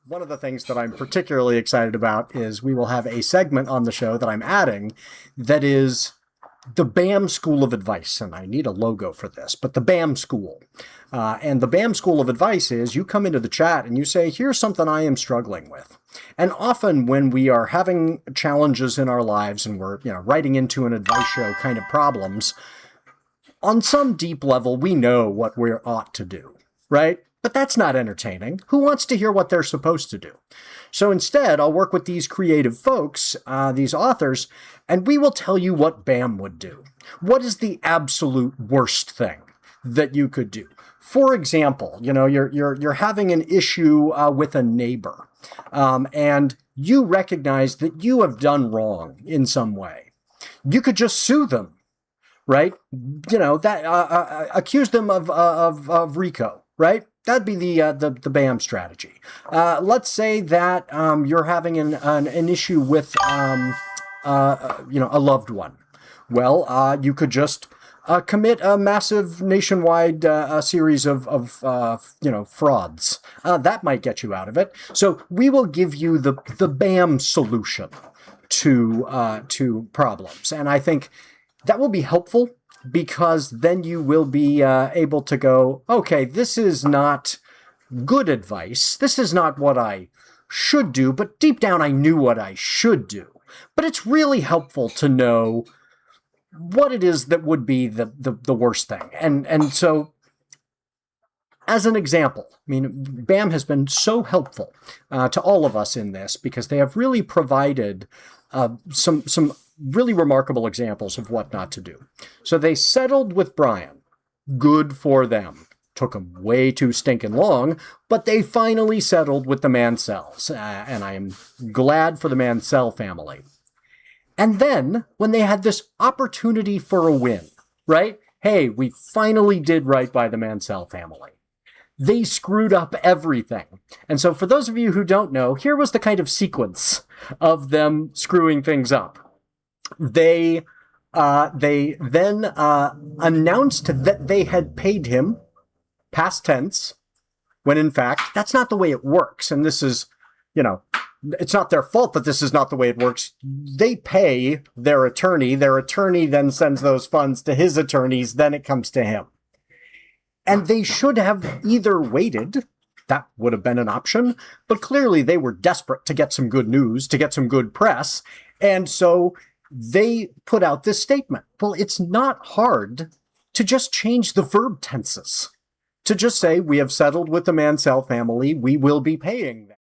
One of the things that I'm particularly excited about is we will have a segment on the show that I'm adding that is the BAM School of Advice. And I need a logo for this, but the BAM School. And the BAM School of Advice is you come into the chat and you say, here's something I am struggling with. And often when we are having challenges in our lives and we're, writing into an advice show kind of problems, on some deep level, we know what we ought to do, right? But that's not entertaining. Who wants to hear what they're supposed to do? So instead, I'll work with these creative folks, these authors, and we will tell you what BAM would do. What is the absolute worst thing that you could do? For example, you're having an issue with a neighbor, and you recognize that you have done wrong in some way. You could just sue them, right? Accuse them of RICO, right? That'd be the BAM strategy. Let's say that you're having an issue with a loved one. Well, you could just commit a massive nationwide series of frauds. That might get you out of it. So we will give you the BAM solution to problems, and I think that will be helpful, because then you will be able to go, okay, this is not good advice. This is not what I should do, but deep down I knew what I should do. But it's really helpful to know what it is that would be the worst thing. And so, as an example, BAM has been so helpful to all of us in this, because they have really provided some really remarkable examples of what not to do. So they settled with Brian. Good for them. Took them way too stinking long, but they finally settled with the Mansells, and I am glad for the Mansell family. And then, when they had this opportunity for a win, right? Hey, we finally did right by the Mansell family. They screwed up everything. And so for those of you who don't know, here was the kind of sequence of them screwing things up. They then announced that they had paid him, past tense, when in fact, that's not the way it works. And this is, it's not their fault that this is not the way it works. They pay their attorney then sends those funds to his attorneys, then it comes to him. And they should have either waited, that would have been an option, but clearly they were desperate to get some good news, to get some good press, and so they put out this statement. Well, it's not hard to just change the verb tenses, to just say, we have settled with the Mansell family, we will be paying them.